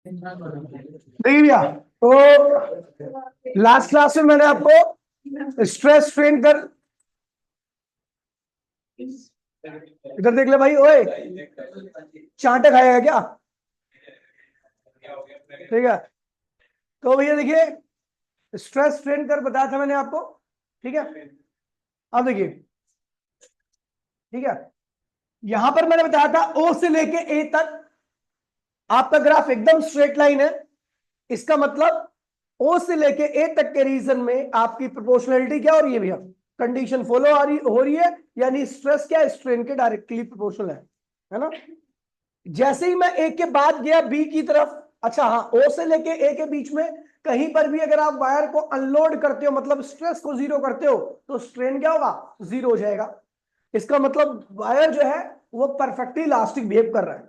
देखिए भैया, तो लास्ट क्लास में मैंने आपको स्ट्रेस स्ट्रेन कर, इधर देख ले भाई, ओए चांटे खाएगा क्या? ठीक है, तो भैया देखिए स्ट्रेस स्ट्रेन कर बताया था मैंने आपको। ठीक है, अब देखिए, ठीक है, यहां पर मैंने बताया था ओ से लेके ए तक आपका ग्राफ एकदम स्ट्रेट लाइन है। इसका मतलब ओ से लेके ए तक के रीजन में आपकी प्रोपोर्शनलिटी क्या हो रही है भैया? कंडीशन फॉलो हो रही है, यानी स्ट्रेस क्या स्ट्रेन के डायरेक्टली प्रोपोर्शनल है ना? जैसे ही मैं ए के बाद गया बी की तरफ, अच्छा हाँ, ओ से लेके ए के बीच में कहीं पर भी अगर आप वायर को अनलोड करते हो, मतलब स्ट्रेस को जीरो करते हो, तो स्ट्रेन क्या होगा? जीरो हो जाएगा। इसका मतलब वायर जो है वो परफेक्टली इलास्टिक बिहेव कर रहा है।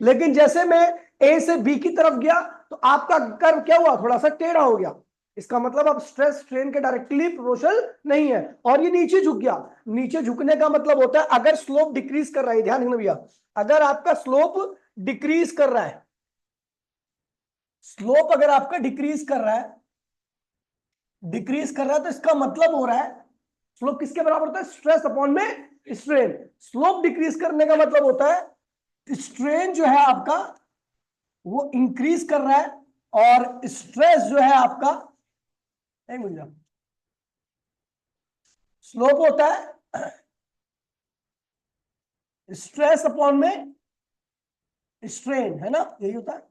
लेकिन जैसे मैं ए से बी की तरफ गया तो आपका कर्व क्या हुआ? थोड़ा सा टेढ़ा हो गया। इसका मतलब अब स्ट्रेस स्ट्रेन के डायरेक्टली प्रोपोर्शनल नहीं है, और ये नीचे झुक गया। नीचे झुकने का मतलब होता है अगर स्लोप डिक्रीज कर रहा है, ध्यान रखना भैया, अगर आपका स्लोप डिक्रीज कर रहा है, स्लोप अगर आपका डिक्रीज कर रहा है, डिक्रीज कर रहा है, तो इसका मतलब हो रहा है स्लोप किसके बराबर होता है? स्ट्रेस अपॉन में स्ट्रेन। स्लोप डिक्रीज करने का मतलब होता है स्ट्रेन जो है आपका वो इंक्रीज कर रहा है, और स्ट्रेस जो है आपका, एक मिनट, स्लोप होता है स्ट्रेस अपॉन में स्ट्रेन, है ना? यही होता है।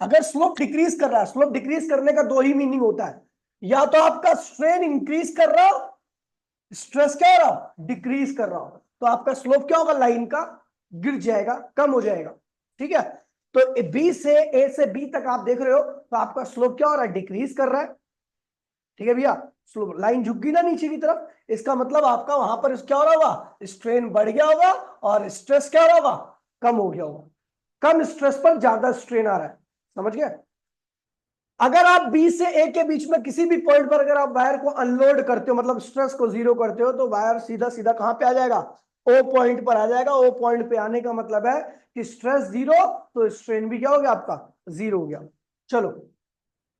अगर स्लोप डिक्रीज कर रहा है, स्लोप डिक्रीज करने का दो ही मीनिंग होता है, या तो आपका स्ट्रेन इंक्रीज कर रहा हो, स्ट्रेस क्या हो रहा हो? डिक्रीज कर रहा हो, तो आपका स्लोप क्या होगा? लाइन का गिर जाएगा, कम हो जाएगा। ठीक है, तो बी से ए से बी तक आप देख रहे हो, तो आपका स्लोप क्या हो रहा है? डिक्रीज कर रहा है। ठीक है भैया, स्लोप लाइन झुक गई ना नीचे की तरफ, इसका मतलब आपका वहां पर क्या हो रहा होगा? स्ट्रेन बढ़ गया होगा, और स्ट्रेस क्या हो रहा होगा? कम हो गया होगा। कम स्ट्रेस पर ज्यादा स्ट्रेन आ रहा है, समझ गए? अगर आप बी से ए के बीच में किसी भी पॉइंट पर अगर आप वायर को अनलोड करते हो, मतलब स्ट्रेस को जीरो करते हो, तो वायर सीधा सीधा कहां पे आ जाएगा? ओ पॉइंट पर आ जाएगा। ओ पॉइंट पे आने का मतलब है कि स्ट्रेस जीरो, तो स्ट्रेन भी क्या हो गया आपका? जीरो हो गया। चलो,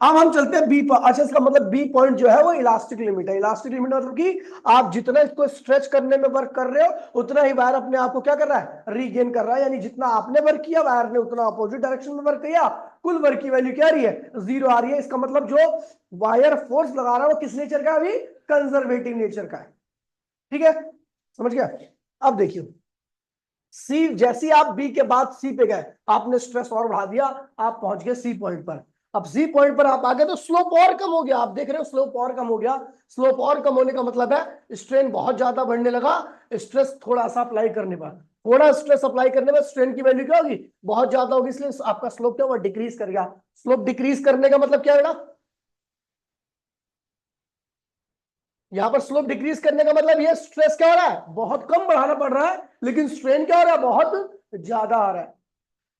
अब हम चलते हैं बी पर। अच्छा, इसका मतलब बी पॉइंट जो है वो इलास्टिक लिमिट है। इलास्टिक लिमिट मतलब कि आप जितना इसको स्ट्रेच करने में वर्क कर रहे हो, उतना ही वायर अपने आप को क्या कर रहा है? रीगेन कर रहा है। यानी जितना आपने वर्क किया, वायर ने उतना अपोजिट डायरेक्शन में वर्क किया, कुल वर्क की वैल्यू क्या आ रही है? जीरो आ रही है। इसका मतलब जो वायर फोर्स लगा रहा है वो किस नेचर का है? अभी कंजर्वेटिव नेचर का है। ठीक है, समझ गया? अब देखिए, सी, जैसे आप बी के बाद सी पे गए, आपने स्ट्रेस और बढ़ा दिया, आप पहुंच गए सी पॉइंट पर। अब सी पॉइंट पर आप आ गए तो स्लोप और कम हो गया। आप देख रहे हो स्लोप और कम हो गया। स्लोप और कम होने का मतलब है स्ट्रेन बहुत ज्यादा बढ़ने लगा। स्ट्रेस थोड़ा सा अप्लाई करने पर, थोड़ा स्ट्रेस अप्लाई करने पर स्ट्रेन की वैल्यू क्या होगी? बहुत ज्यादा होगी, इसलिए आपका स्लोप क्या हुआ? डिक्रीज कर गया। स्लोप डिक्रीज करने का मतलब क्या है बेटा? यहां पर स्लोप डिक्रीज करने का मतलब ये स्ट्रेस क्या हो रहा है? बहुत कम बढ़ाना पड़ रहा है, लेकिन स्ट्रेन क्या हो रहा है? बहुत ज्यादा आ रहा है।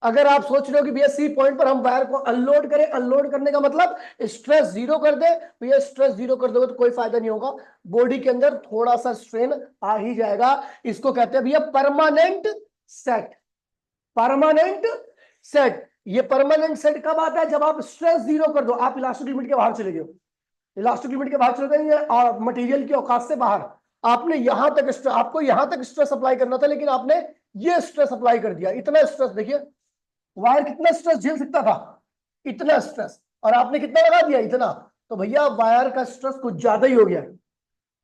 अगर आप सोच रहे हो कि भैया सी पॉइंट पर हम वायर को अनलोड करें, अनलोड करने का मतलब स्ट्रेस जीरो कर दे, भैया स्ट्रेस जीरो कर दोगे तो कोई फायदा नहीं होगा। बॉडी के अंदर थोड़ा सा स्ट्रेन आ ही जाएगा। इसको कहते हैं भैया परमानेंट सेट। Permanent set. ये परमानेंट सेट कब आता है? जब आप स्ट्रेस जीरो कर दो, आप इलास्टिक लिमिट के बाहर चले गए, इलास्टिक लिमिट के बाहर चले गए और मटेरियल की औकात से बाहर। आपने यहां तक, आपको यहां तक स्ट्रेस अप्लाई करना था, लेकिन आपने ये स्ट्रेस अप्लाई कर दिया। इतना स्ट्रेस देखिए, वायर कितना स्ट्रेस झेल सकता था? इतना स्ट्रेस, और आपने कितना लगा दिया? इतना। तो भैया वायर का स्ट्रेस कुछ ज्यादा ही हो गया।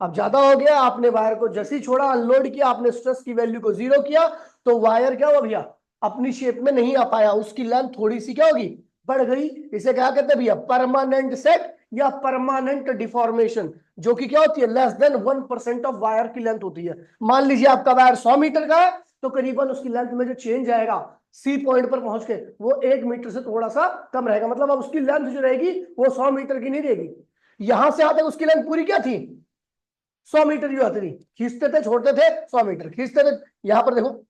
अब ज्यादा हो गया, आपने वायर को जैसे ही छोड़ा, अनलोड किया, आपने स्ट्रेस की वैल्यू को जीरो किया, तो वायर क्या हुआ भैया? अपनी शेप में नहीं आ पाया, उसकी लेंथ थोड़ी सी क्या होगी? बढ़ गई। इसे क्या कहते हैं भैया? परमानेंट सेट या परमानेंट डिफॉर्मेशन, जो कि क्या होती है? लेस देन 1% ऑफ वायर की लेंथ होती है। मान लीजिए आपका वायर 100 मीटर का है, तो करीबन उसकी लेंथ में जो चेंज आएगा सी पॉइंट पर पहुंच के, वो 1 मीटर से थोड़ा सा कम रहेगा। मतलब अब उसकी लेंथ जो रहेगी वो 100 मीटर की नहीं रहेगी। यहां से यहां तक उसकी लेंथ पूरी क्या थी? 100 मीटर की आती थी। खींचते थे छोड़ते थे, 100 मीटर खींचते थे। यहां पर देखो,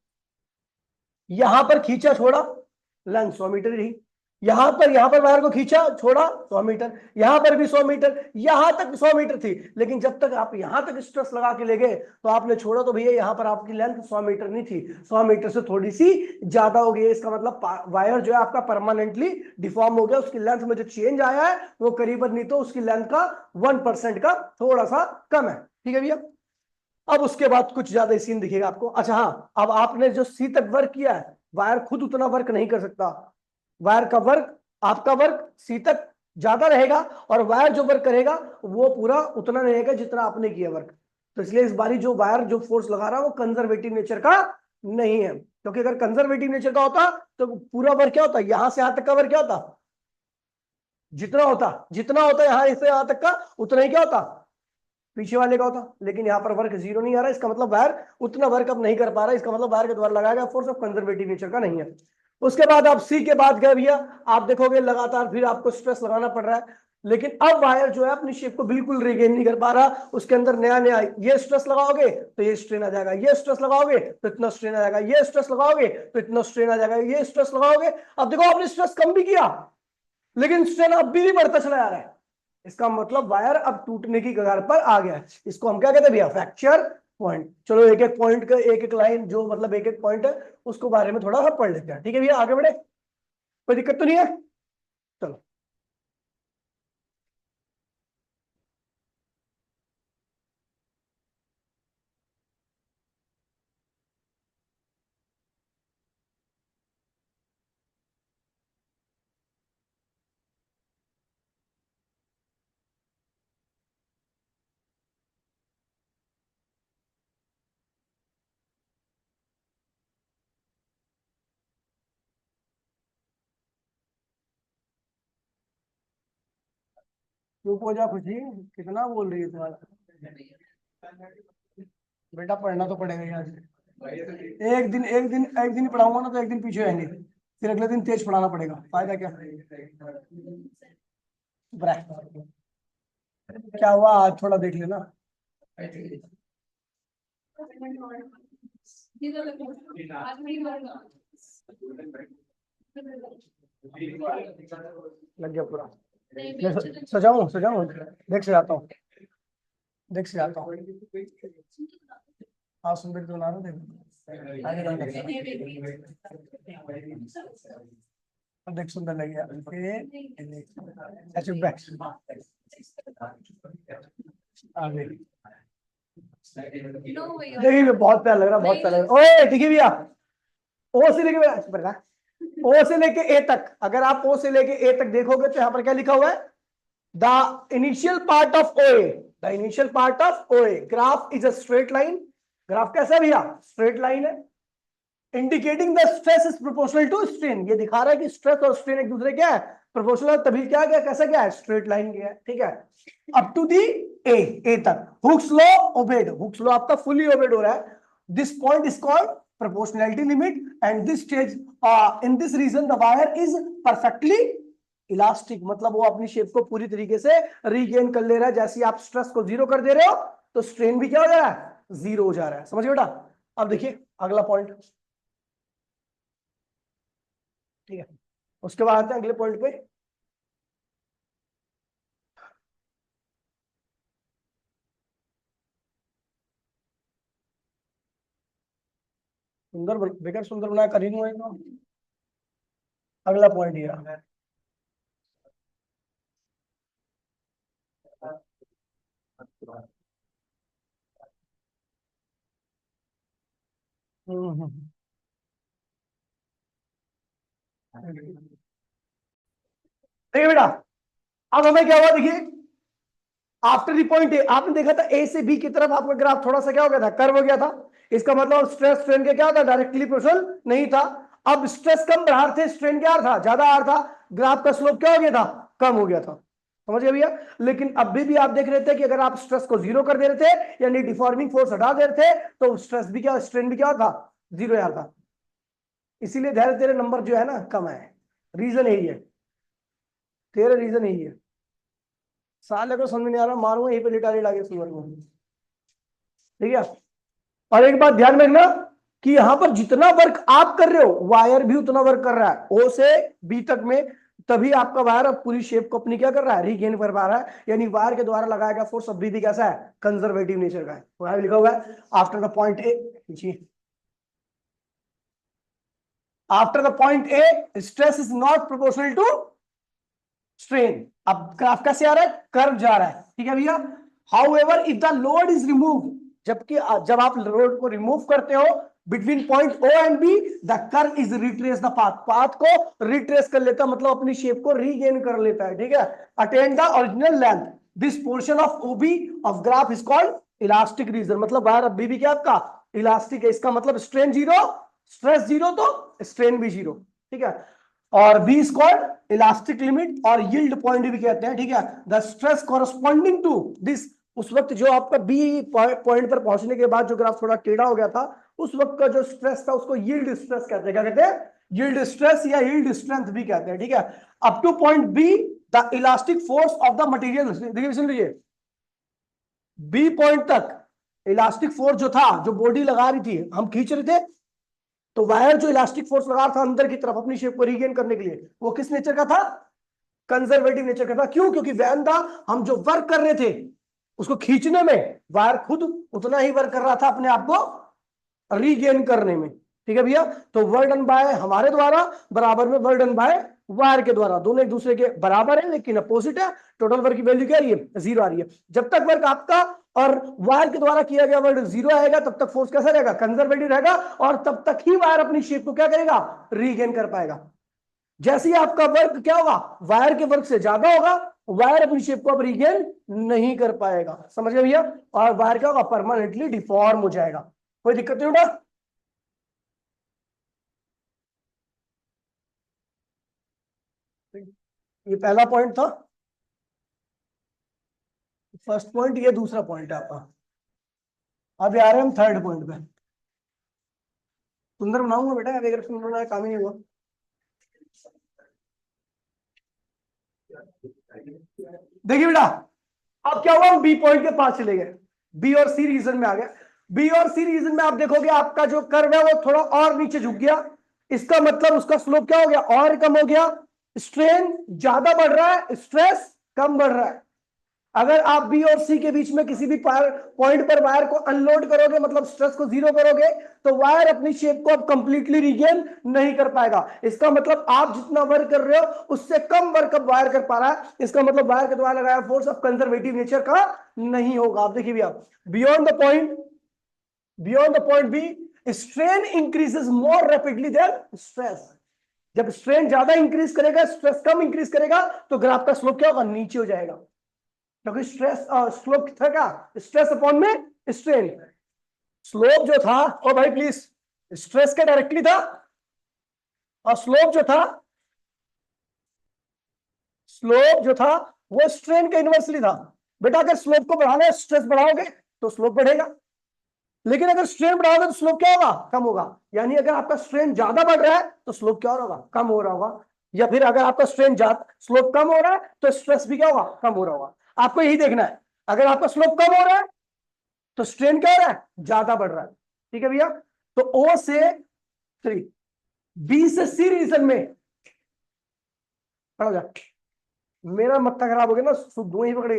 यहां पर खींचा छोड़ा, लेंथ 100 मीटर ही रही। यहां पर वायर को खींचा, छोड़ा 100 मीटर, यहां पर भी 100 मीटर, यहां तक 100 मीटर थी, लेकिन जब तक आप यहां तक स्ट्रेस लगा के ले गए तो आपने छोड़ा तो भैया यहां पर आपकी लेंथ 100 मीटर नहीं थी, 100 मीटर से थोड़ी सी ज्यादा हो गई। इसका मतलब वायर जो है आपका परमानेंटली डिफॉर्म हो गया, उसकी लेंथ में जो चेंज आया है वो करीबन नहीं तो उसकी लेंथ का 1% का थोड़ा सा कम है। ठीक है भैया। अब उसके बाद कुछ ज्यादा सीन दिखेगा आपको। अच्छा हाँ, अब आपने जो सी तक वर्क किया है, वायर खुद उतना वर्क नहीं कर सकता। वायर का वर्क, आपका वर्क सी तक ज्यादा रहेगा, और वायर जो वर्क करेगा वो पूरा उतना नहीं रहेगा जितना आपने किया वर्क। तो इसलिए इस बारी जो वायर जो फोर्स लगा रहा है वो कंजर्वेटिव नेचर का नहीं है, क्योंकि अगर कंजर्वेटिव नेचर का होता तो पूरा वर्क क्या होता, यहां से यहां तक का वर्क क्या होता, जितना होता यहां से यहां तक का उतना ही क्या होता, पीछे वाले का होता। लेकिन यहाँ पर वर्क जीरो नहीं आ रहा, इसका मतलब वायर उतना वर्क अब नहीं कर पा रहा, इसका मतलब वायर के द्वारा लगाया गया फोर्स ऑफ कंजर्वेटिव नेचर का नहीं है। उसके बाद आप सी के बाद गए भैया, आप देखोगे लगातार फिर आपको स्ट्रेस लगाना पड़ रहा है, लेकिन अब वायर जो है अपनी शेप को बिल्कुल रिगेन नहीं कर पा रहा, उसके अंदर नया नया ये स्ट्रेस लगाओगे तो ये स्ट्रेन आ जाएगा, ये स्ट्रेस लगाओगे तो इतना स्ट्रेन आ जाएगा, ये स्ट्रेस लगाओगे तो इतना स्ट्रेन आ जाएगा, ये स्ट्रेस लगाओगे। अब देखो आपने स्ट्रेस कम भी किया लेकिन स्ट्रेन अब भी बढ़ता चला जा रहा है, इसका मतलब वायर अब टूटने की कगार पर आ गया है। इसको हम क्या कहते हैं भैया, फ्रैक्चर पॉइंट। चलो एक एक पॉइंट का एक एक लाइन जो मतलब एक एक पॉइंट है उसको बारे में थोड़ा सा पढ़ लेते हैं। ठीक है भैया, आगे बढ़े, कोई दिक्कत तो नहीं है। चलो चुप हो जा खुशी, कितना बोल रही है तुम्हारा बेटा, पढ़ना तो पड़ेगा यार। एक दिन पढ़ाऊंगा ना तो एक दिन पीछे आएंगे, फिर अगले दिन तेज पढ़ाना पड़ेगा, फायदा क्या। ब्रह, क्या हुआ आज थोड़ा देख लेना। लग गया पूरा। सजाऊं सजाऊं, देख से आता हूँ, देख से आता हूँ। हाँ सुंदर तो बना रहा हूँ, देख आगे रंग अब देख सुंदर लग गया। अच्छा बैक आगे देखिए बहुत प्यारा लग रहा, बहुत प्यारा लग रहा। ओए ठीक है भैया, ओ से लेके ओ से लेके ए तक, अगर आप ओ से लेके ए तक देखोगे तो यहाँ पर क्या लिखा हुआ है, the initial part of O A, the initial part of O A graph is a straight line. Graph कैसा है भैया, स्ट्रेट लाइन है। Indicating the stress is proportional to strain, ये दिखा रहा है कि स्ट्रेस और स्ट्रेन एक दूसरे क्या है, प्रोपोर्शनल, तभी क्या गया, कैसा क्या है, स्ट्रेट लाइन गया है। ठीक है, up to the A, A तक Hooke's law obeyed, Hooke's law आपका फुली ओबेड हो रहा है। This point is called proportionality limit, and this stage in this region the wire is perfectly elastic, मतलब वो अपनी शेप को पूरी तरीके से रीगेन कर ले रहा है। जैसे आप स्ट्रेस को जीरो कर दे रहे हो तो स्ट्रेन भी क्या हो जा रहा है, जीरो हो जा रहा है। समझ बेटा। अब देखिए अगला पॉइंट, ठीक है, उसके बाद आते हैं अगले पॉइंट पे। सुंदर बेकर सुंदर बनाया कर ही नहीं। अगला पॉइंट ये रहा। हम्म। ठीक है बेटा, अब हमें क्या हुआ देखिए, आफ्टर दी पॉइंट ए आपने देखा था ए से बी की तरफ आपका ग्राफ थोड़ा सा क्या हो गया था, कर्व हो गया था। इसका मतलब स्ट्रेस स्ट्रेन के क्या था, डायरेक्टली प्रोपोर्शनल नहीं था। अब स्ट्रेस कम बढ़ा थे, स्ट्रेन क्या था, ज्यादा आ रहा था, ग्राफ का स्लोप क्या हो गया था, कम हो गया था। समझ गए भैया। लेकिन अभी भी आप देख रहे थे कि अगर आप स्ट्रेस को जीरो कर दे रहे थे यानी डिफॉर्मिंग फोर्स हटा दे रहे थे तो स्ट्रेस भी क्या, स्ट्रेन भी क्या था, जीरो यार था। इसीलिए धैर्य तेरे नंबर जो है ना कम है, रीजन यही है, तेरा रीजन यही है। साले को समझ नहीं आ रहा, मारूंगा यहीं पे लिटा लिटा के सुअर को। ठीक है, और एक बात ध्यान में रखना कि यहां पर जितना वर्क आप कर रहे हो वायर भी उतना वर्क कर रहा है, ओ से बी तक में तभी आपका वायर अब पूरी शेप को अपनी क्या कर रहा है, रीगेन कर पा रहा है। यानी वायर के द्वारा लगाया गया फोर्स अभी भी कैसा है, कंजर्वेटिव नेचर का है। वहां लिखा हुआ है आफ्टर द पॉइंट ए जी, after the point A stress is not proportional to strain. अब ग्राफ कैसे आ रहा है, कर्व जा रहा है, ठीक है भैया। However if the load is remove, जबकि जब आप लोड को रिमूव करते हो between point O and B, the curve is retrace the path, path को रिट्रेस कर लेता है, मतलब अपनी शेप को रीगेन कर लेता है, ठीक है। Attain the original length, this portion of OB of graph is called elastic region, मतलब वायर अभी भी क्या आपका इलास्टिक है। इसका मतलब स्ट्रेन जीरो, स्ट्रेस जीरो, तो स्ट्रेन भी जीरो, ठीक है। और B is called elastic limit और यील्ड पॉइंट भी कहते हैं, ठीक है। The stress corresponding to this, उस वक्त जो आपका बी पॉइंट पर पहुंचने के बाद जो ग्राफ थोड़ा टेढ़ा हो गया था, उस वक्त का जो स्ट्रेस था उसको यील्ड स्ट्रेस कहते हैं। क्या कहते हैं, यील्ड स्ट्रेस या यील्ड स्ट्रेंथ भी कहते हैं, ठीक है। Up two point be the elastic force of the material, देखिए सुन लीजिए, बी पॉइंट तक इलास्टिक फोर्स जो था, जो बॉडी लगा रही थी, हम खींच रहे थे, तो वायर जो इलास्टिक फोर्स लगा रहा था अंदर की तरफ अपनी शेप को रीगेन करने के लिए, वो किस नेचर का था, कंजर्वेटिव नेचर का था। क्यों, क्योंकि वैन दा हम जो वर्क कर रहे थे उसको खींचने में वायर खुद उतना ही वर्क कर रहा था अपने आप को रीगेन करने में, ठीक है भैया। तो वर्क डन बाय हमारे द्वारा बराबर में वर्क डन बाय वायर के द्वारा, दोनों एक दूसरे के बराबर है लेकिन अपोजिट है। टोटल वर्क की वैल्यू क्या आ रही है, जीरो आ रही है। जब तक वर्क आपका और वायर के द्वारा किया गया वर्क जीरो आएगा तब तक फोर्स कैसा रहेगा, कंजर्वेटिव रहेगा, और तब तक ही वायर अपनी शेप को क्या करेगा, रीगेन कर पाएगा। जैसे ही आपका वर्क क्या होगा, वायर के वर्क से ज्यादा होगा, वायर अपनी शेप को अब रीगेन नहीं कर पाएगा, समझ गए भैया। और वायर क्या होगा, परमानेंटली डिफॉर्म हो जाएगा। कोई दिक्कत नहीं होगा। ये पहला पॉइंट था, फर्स्ट पॉइंट, ये दूसरा पॉइंट है आपका। अब आ रहे हैं हम थर्ड पॉइंट पे। सुंदर बनाऊंगा बेटा, अभी अगर सुंदर बनाया काम ही नहीं हुआ। देखिए बेटा, अब क्या हुआ, हम बी पॉइंट के पास चले गए, बी और सी रीजन में आ गए। बी और सी रीजन में आप देखोगे आपका जो कर्व है वो थोड़ा और नीचे झुक गया। इसका मतलब उसका स्लोप क्या हो गया, और कम हो गया। स्ट्रेन ज्यादा बढ़ रहा है, स्ट्रेस कम बढ़ रहा है। अगर आप बी और सी के बीच में किसी भी पॉइंट पर वायर को अनलोड करोगे, मतलब स्ट्रेस को जीरो करोगे, तो वायर अपनी शेप को अब कंप्लीटली रिगेन नहीं कर पाएगा। इसका मतलब आप जितना वर्क कर रहे हो उससे कम वर्क अब वायर कर पा रहा है। इसका मतलब वायर के द्वारा लगाया फोर्स अब कंजर्वेटिव नेचर का नहीं होगा। आप देखिए भैया, beyond the point, beyond the point B strain increases more rapidly than stress. जब स्ट्रेन ज्यादा इंक्रीज करेगा, स्ट्रेस कम इंक्रीज करेगा, तो ग्राफ का स्लोप क्या होगा, नीचे हो जाएगा। क्योंकि स्ट्रेस स्लोप था क्या, स्ट्रेस अपॉन में स्ट्रेन। स्लोप जो था, ओ भाई प्लीज, स्ट्रेस के डायरेक्टली था, और स्लोप जो था, स्लोप जो था वो स्ट्रेन के इनवर्सली था। बेटा अगर स्लोप को बढ़ाना है, स्ट्रेस बढ़ाओगे तो स्लोप बढ़ेगा, लेकिन अगर स्ट्रेन बढ़ाओगे तो स्लोप क्या होगा, कम होगा। यानी अगर आपका स्ट्रेन ज्यादा बढ़ रहा है तो स्लोप क्या हो रहा होगा, कम हो रहा होगा। या फिर अगर आपका स्ट्रेन ज्यादा, स्लोप कम हो रहा है तो स्ट्रेस भी क्या होगा, कम हो रहा होगा। आपको यही देखना है, अगर आपका स्लोप कम हो रहा है तो स्ट्रेन क्या हो रहा है, ज्यादा बढ़ रहा है, ठीक है भैया। तो ओ से थ्री, बी से सी रीजन में खड़ा हो जा। मेरा मत्था खराब हो गया ना, दो ही पकड़े,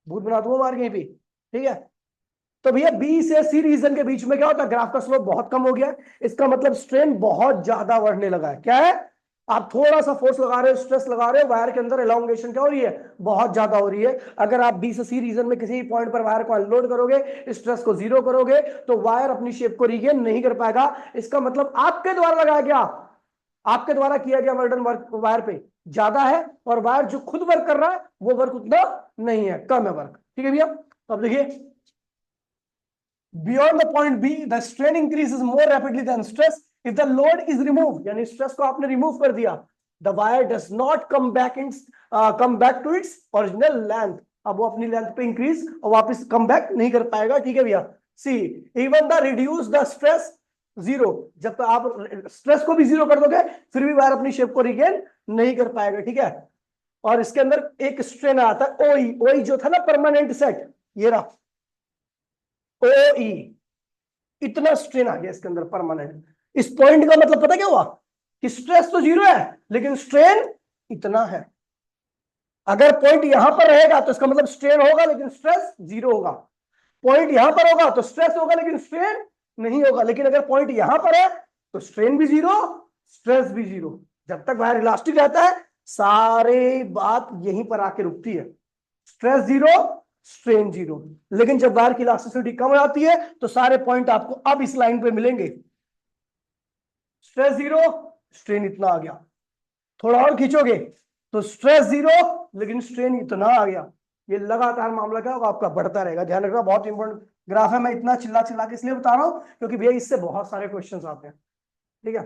भूत बना दूंगा मार कहीं पे, ठीक है। तो भैया बी से सी रीजन के बीच में क्या होता है, ग्राफ का स्लोप बहुत कम हो गया। इसका मतलब स्ट्रेन बहुत ज्यादा बढ़ने लगा है। क्या है, आप थोड़ा सा फोर्स लगा रहे हो, स्ट्रेस लगा रहे हो, वायर के अंदर एलोंगेशन क्या हो रही है, बहुत ज्यादा हो रही है। अगर आप बी से सी रीजन में किसी पॉइंट पर वायर को अनलोड करोगे, स्ट्रेस को जीरो करोगे, तो वायर अपनी शेप को रिगेन नहीं कर पाएगा। इसका मतलब आपके द्वारा लगाया गया, आपके द्वारा किया गया वर्डन वर्क वायर पे ज्यादा है, और वायर जो खुद वर्क कर रहा है वो वर्क उतना नहीं है, कम है वर्क, ठीक है भैया। तो अब देखिए, beyond the point B, the strain increases more rapidly than stress. If the load is removed, यानी stress को आपने remove कर दिया, the wire does not come back to its original length. अब वो अपनी लेंथ पे इंक्रीज और वापस कम बैक नहीं कर पाएगा, ठीक है भैया। See even the reduce the stress zero, जब तक आप स्ट्रेस को भी जीरो कर दोगे फिर भी वायर अपनी शेप को रिगेन नहीं कर पाएगा, ठीक है। और इसके अंदर एक स्ट्रेन आता है ओई, ओई जो था ना परमानेंट सेट, ये रहा ओ ई, इतना स्ट्रेन आ गया इसके अंदर परमानेंट। इस पॉइंट का मतलब पता क्या हुआ, कि स्ट्रेस तो जीरो है लेकिन स्ट्रेन इतना है। अगर पॉइंट यहां पर रहेगा तो इसका मतलब स्ट्रेन होगा लेकिन स्ट्रेस जीरो होगा। पॉइंट यहां पर होगा तो स्ट्रेस होगा लेकिन स्ट्रेन नहीं होगा। लेकिन अगर पॉइंट यहां पर है तो स्ट्रेन भी जीरो, स्ट्रेस भी जीरो। जब तक वायर इलास्टिक रहता है सारे बात यहीं पर आके रुकती है, स्ट्रेस जीरो, स्ट्रेन जीरो। लेकिन जब वायर की इलास्टिसिटी कम हो जाती है तो सारे पॉइंट आपको अब इस लाइन पे मिलेंगे, स्ट्रेस जीरो, स्ट्रेन इतना आ गया। थोड़ा और खींचोगे तो स्ट्रेस जीरो लेकिन स्ट्रेन इतना आ गया। ये लगातार मामला क्या होगा आपका बढ़ता रहेगा। ध्यान रखना, बहुत इंपॉर्टेंट ग्राफ है। मैं इतना चिल्ला चिल्ला के इसलिए बता रहा हूं क्योंकि भैया इससे बहुत सारे क्वेश्चंस आते हैं। ठीक है,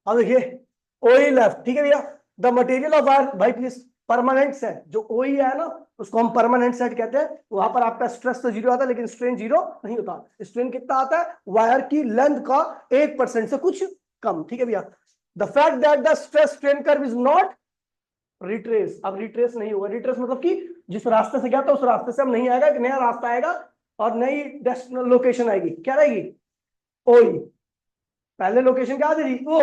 अब देखिए ओई लेफ्ट। ठीक है भैया, द मटेरियल ऑफ वायर, भाई प्लीज परमानेंट सेट, जो ओई है ना उसको हम परमानेंट सेट कहते हैं। वहां पर आपका स्ट्रेस तो जीरो आता है लेकिन स्ट्रेन जीरो नहीं होता। स्ट्रेन कितना आता है? वायर की लेंथ का 1% से कुछ कम। ठीक है भैया, the fact that the stress strain curve is not retrace. अब रिट्रेस नहीं होगा। रिट्रेस मतलब कि जिस रास्ते से गया था उस रास्ते से अब नहीं आएगा, एक नया रास्ता आएगा और नई डेस्टिनेशन लोकेशन आएगी। क्या रहेगी? ओई। पहले लोकेशन क्या थी? ओ।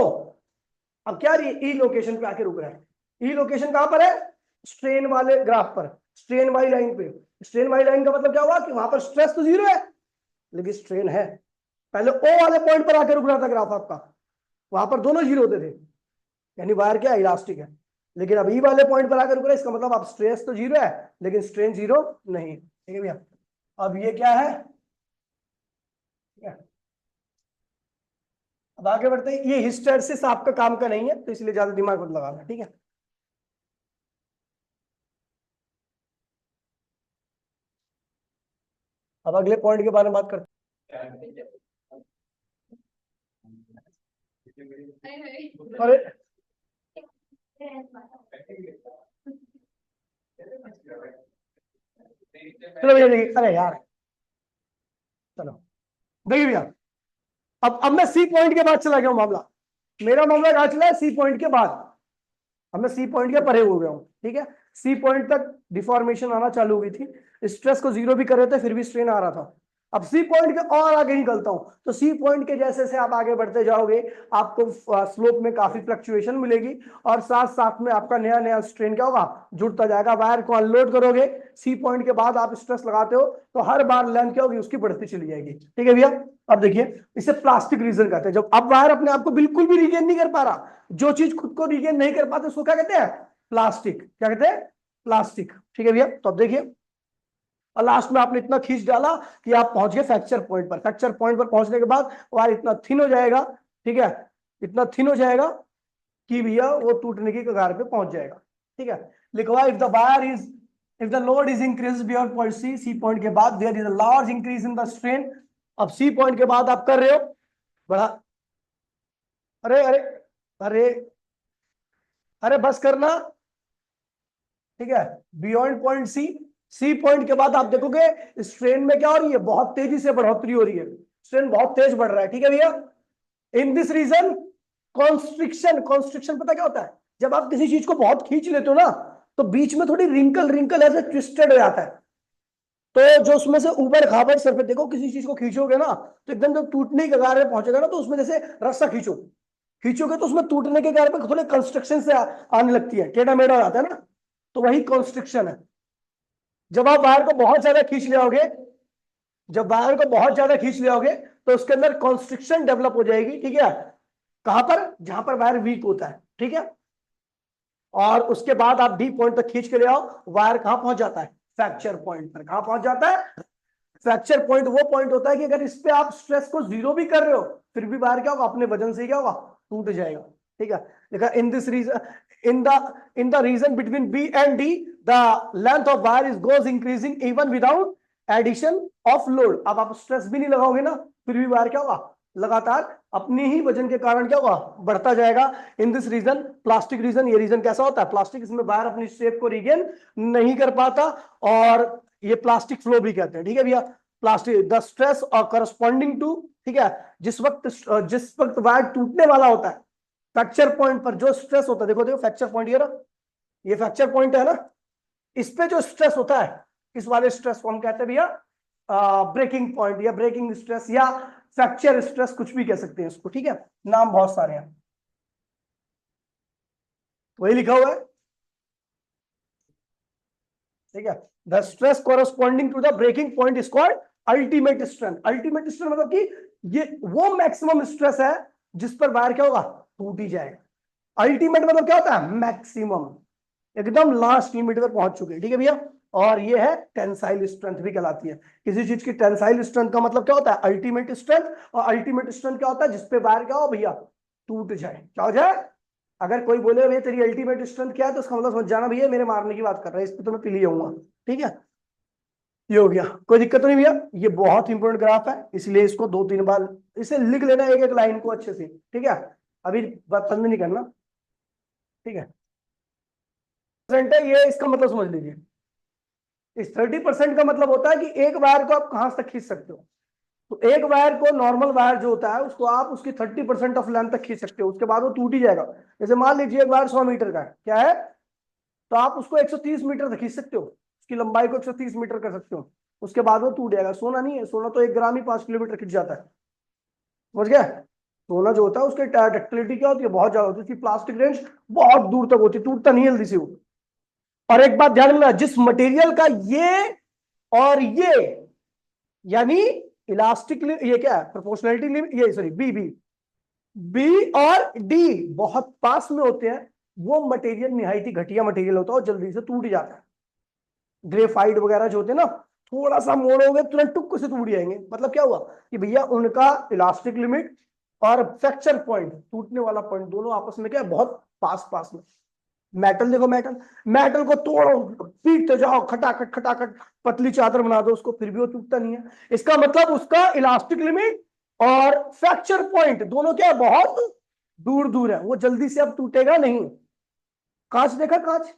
अब क्या रही? ई लोकेशन पे आके रुक रहा है। ई लोकेशन कहां पर है? स्ट्रेन वाले ग्राफ पर, स्ट्रेन वाली लाइन पे। स्ट्रेन वाली लाइन का मतलब क्या हुआ कि वहां पर स्ट्रेस तो जीरो है लेकिन स्ट्रेन है। पहले ओ वाले पॉइंट पर आके रुक रहा था ग्राफ आपका, वहां पर दोनों जीरो होते थे, यानी वायर क्या इलास्टिक है। लेकिन अब ई वाले पॉइंट पर आकर रुक रहा है, इसका मतलब अब स्ट्रेस तो जीरो है लेकिन स्ट्रेन जीरो नहीं। ठीक है भैया, अब ये क्या है? अब आगे बढ़ते हैं। ये हिस्टैरिसीस आपका काम का नहीं है तो इसलिए ज्यादा दिमाग मत लगाना। ठीक है, अब अगले पॉइंट के बारे में बात करते हैं। अरे चलो भैया देखिए, अरे यार चलो देखिए भैया, अब मैं सी पॉइंट के बाद चला गया हूं मामला। मेरा मामला कहां चला है? सी पॉइंट के बाद। अब मैं सी पॉइंट के परे हो गया हूं। ठीक है, सी पॉइंट तक डिफॉर्मेशन आना चालू हुई थी, स्ट्रेस को जीरो भी कर रहे थे फिर भी स्ट्रेन आ रहा था। अब सी पॉइंट के और आगे निकलता हूं तो सी पॉइंट के जैसे से आप आगे बढ़ते जाओगे आपको स्लोप में काफी फ्लक्चुएशन मिलेगी और साथ साथ में आपका नया नया स्ट्रेन क्या होगा? जुड़ता जाएगा। वायर को अनलोड करोगे सी पॉइंट के बाद आप स्ट्रेस लगाते हो तो हर बार लेंथ क्या होगी? उसकी बढ़ती चली जाएगी। ठीक है भैया, अब देखिए इसे प्लास्टिक रीजन कहते हैं। जब अब वायर अपने आप को बिल्कुल भी रिगेन नहीं कर पा रहा, जो चीज खुद को रिगेन नहीं कर पाते उसको क्या कहते हैं? प्लास्टिक। क्या कहते हैं? प्लास्टिक। ठीक है भैया, तो अब देखिए, और लास्ट में आपने इतना खींच डाला कि आप पहुंच गए फ्रैक्चर पॉइंट पर। फ्रैक्चर पॉइंट पर पहुंचने के बाद वायर इतना थिन हो जाएगा, ठीक है, इतना थिन हो जाएगा कि भैया वो टूटने की कगार पे पहुंच जाएगा। ठीक है, लिखवा if the wire is, if the load is increase beyond point C, C point के बाद there is a large increase in the strain. अब सी पॉइंट के बाद आप कर रहे हो बड़ा, अरे अरे अरे अरे बस करना। ठीक है, beyond point C, C point के बाद आप देखोगे स्ट्रेन में क्या हो रही है? बहुत तेजी से बढ़ोतरी हो रही है, स्ट्रेन बहुत तेज बढ़ रहा है। ठीक है भैया, in this region constriction, constriction पता क्या होता है? जब आप किसी चीज को बहुत खींच लेते हो ना तो बीच में थोड़ी रिंकल रिंकल ऐसे ट्विस्टेड हो जाता है, तो जो उसमें से ऊपर खाबर सर पे देखो, किसी चीज को खींचोगे ना तो एकदम जब टूटने की कगार में पहुंचेगा ना तो उसमें जैसे रस्सा खींचो, खींचोगे तो उसमें टूटने के कारण पे थोड़े कंस्ट्रक्शन से आने लगती है, टेढ़ा मेढ़ा हो जाता है ना, तो वही कॉन्स्ट्रिक्शन है। जब आप वायर को बहुत ज्यादा खींच ले, जब वायर को बहुत ज्यादा खींच ले तो उसके अंदर कॉन्स्ट्रिक्शन डेवलप हो जाएगी। ठीक है, कहां पर? जहां पर वायर वीक होता है। ठीक है, और उसके बाद आप डी पॉइंट तक खींच के ले आओ, वायर कहां पहुंच जाता है? फ्रैक्चर पॉइंट पर। कहां पहुंच जाता है? फ्रैक्चर पॉइंट वो पॉइंट होता है कि अगर इस पे आप स्ट्रेस को जीरो भी कर रहे हो फिर भी वायर क्या होगा? अपने वजन से क्या होगा? टूट जाएगा। ठीक है, देखा in this region, in the region between B and D the length of wire is goes increasing even without addition of load. अब आप स्ट्रेस भी नहीं लगाओगे ना फिर भी वायर क्या होगा? लगातार अपनी ही वजन के कारण क्या होगा? बढ़ता जाएगा। In this region, plastic region, ये रीजन कैसा होता है? प्लास्टिक, इसमें वायर अपनी शेप को रिगेन नहीं कर पाता और ये प्लास्टिक फ्लो भी कहते हैं। ठीक है भैया, प्लास्टिक द स्ट्रेस और करस्पॉन्डिंग टू, ठीक है, जिस वक्त वायर टूटने वाला होता है फ्रैक्चर पॉइंट पर जो स्ट्रेस होता है, देखो देखो फ्रैक्चर पॉइंट ये ना, ये फ्रैक्चर पॉइंट है ना, इस पे जो स्ट्रेस होता है इस वाले स्ट्रेस को हम कहते हैं भैया ब्रेकिंग पॉइंट या ब्रेकिंग स्ट्रेस या फ्रैक्चर स्ट्रेस, कुछ भी कह सकते हैं इसको। ठीक है, नाम बहुत सारे हैं। वही लिखा हुआ है, ठीक है। The stress corresponding to the breaking point is called ultimate strength. Ultimate strength मतलब कि ये वो मैक्सिमम स्ट्रेस है जिस पर वायर क्या होगा, टूट ही जाएगा। अल्टीमेट मतलब क्या होता है, मैक्सिमम, एकदम लास्ट लिमिट पर पहुंच चुके, ठीक है भैया। और ये है टेंसाइल स्ट्रेंथ भी कहलाती है। किसी चीज की टेंसाइल स्ट्रेंथ का मतलब क्या होता है, अल्टीमेट स्ट्रेंथ। और अल्टीमेट स्ट्रेंथ क्या होता है, जिसपे वायर क्या हो भैया, टूट जाए, क्या हो जाए। अगर कोई बोले भैया तेरी अल्टीमेट स्ट्रेंथ क्या है, तो उसका मतलब समझ जाना भैया मेरे मारने की बात कर रहा है, इस पे तो मैं पिली जाऊंगा, ठीक है। ये हो गया, कोई दिक्कत तो नहीं भैया। ये बहुत इंपॉर्टेंट ग्राफ है, इसलिए इसको 2-3 बार इसे लिख लेना, एक एक लाइन को अच्छे से, ठीक है। अभी बंद नहीं करना, ठीक है। परसेंट है ये, इसका मतलब समझ लीजिए। इस 30% का मतलब होता है कि एक वायर को आप कहां तक खींच सकते हो। तो एक वायर को, नॉर्मल वायर जो होता है उसको आप उसकी 30% ऑफ लेंथ तक खींच सकते हो, उसके बाद वो टूट ही जाएगा। जैसे मान लीजिए एक वायर 100 मीटर का है, क्या है, तो आप उसको 130 मीटर तक खींच सकते हो, उसकी लंबाई को 130 मीटर कर सकते हो, उसके बाद वो टूट जाएगा। सोना नहीं है, सोना तो 1 ग्राम ही 5 किलोमीटर खींच जाता है, समझ गया। सोना जो होता है उसकी डक्टिलिटी क्या होती है, बहुत ज्यादा होती है, उसकी प्लास्टिक रेंज बहुत दूर तक होती है, टूटता नहीं है जल्दी से वो। और एक बात ध्यान रखना, जिस मटेरियल का ये और ये, यानी इलास्टिक, ये क्या है, प्रोपोर्शनलिटी लिमिट, ये सॉरी बी बी बी और डी बहुत पास में होते हैं, वो मटेरियल निहायत ही घटिया मटेरियल होता है और जल्दी से टूट जाता है। ग्रेफाइट वगैरह जो होते हैं ना, थोड़ा सा मोड़ोगे तुरंत टुक से टूट जाएंगे। मतलब क्या हुआ कि भैया उनका इलास्टिक लिमिट और फ्रैक्चर पॉइंट, टूटने वाला पॉइंट, दोनों आपस में क्या है, बहुत पास पास में। मेटल देखो, मेटल मेटल को तोड़ो, पीटते जाओ, खटाखट खटाखट, पतली चादर बना दो उसको, फिर भी वो टूटता नहीं है। इसका मतलब उसका इलास्टिक लिमिट और फ्रैक्चर पॉइंट दोनों क्या है, बहुत दूर दूर है, वो जल्दी से अब टूटेगा नहीं। कांच देखा, कांच,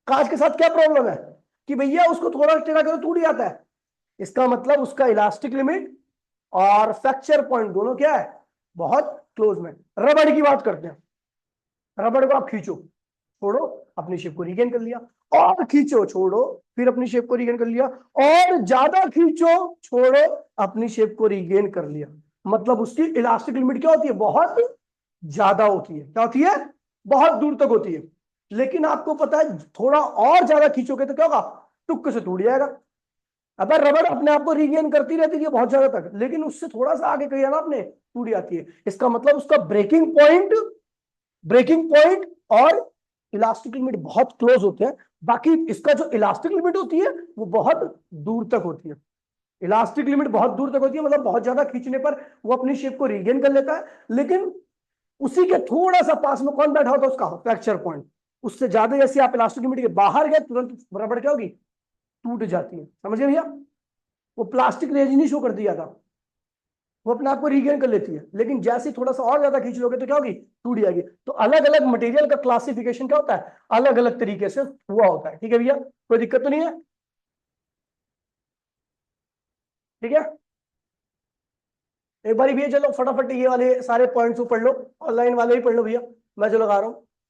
कांच के साथ क्या प्रॉब्लम है कि भैया उसको थोड़ा टेढ़ा करो टूट जाता है। इसका मतलब उसका इलास्टिक लिमिट और फ्रैक्चर पॉइंट दोनों क्या है, बहुत क्लोज में। रबड़ की बात करते हैं, रबड़ को आप खींचो, छोड़ो, अपनी शेप को रिगेन कर लिया, और खींचो, छोड़ो, फिर अपनी शेप को रिगेन कर लिया, और ज्यादा खींचो, छोड़ो, अपनी शेप को रिगेन कर लिया। मतलब उसकी इलास्टिक लिमिट क्या होती है, बहुत ज्यादा होती है। क्या होती है, बहुत दूर तक होती है। लेकिन आपको पता है थोड़ा और ज्यादा खींचोगे तो क्या होगा, टुक से टूट जाएगा। अगर रबड़ अपने आप को रिगेन करती रहती है बहुत ज्यादा तक, लेकिन उससे थोड़ा सा आगे कहीं ना आपने टूट जाती है। इसका मतलब उसका ब्रेकिंग पॉइंट और इलास्टिक लिमिट बहुत क्लोज होते हैं। बाकी इसका जो इलास्टिक लिमिट होती है वो बहुत दूर तक होती है। इलास्टिक लिमिट बहुत दूर तक होती है, मतलब बहुत ज्यादा खींचने पर वो अपनी शेप को रिगेन कर लेता है, लेकिन उसी के थोड़ा सा पास में कौन बैठा होता है, उसका फ्रैक्चर पॉइंट। उससे ज्यादा जैसे आप इलास्टिक लिमिट के बाहर गए, तुरंत रबड़ क्या होगी, टूट जाती है। समझ गए भैया, वो प्लास्टिक रेजिन ही शो कर दिया था, वो अपने आप को रिगेन कर लेती है, लेकिन जैसे थोड़ा सा और ज्यादा खींच लोगे तो क्या होगी, टूट जाएगी। तो अलग अलग मटेरियल का क्लासिफिकेशन क्या होता है, अलग अलग तरीके से हुआ होता है, ठीक है भैया, कोई दिक्कत तो नहीं है, ठीक है। एक बार भैया चलो फटाफट ये वाले सारे पॉइंट्स को पढ़ लो, ऑनलाइन वाले ही पढ़ लो भैया, मैं जो लगा रहा हूँ।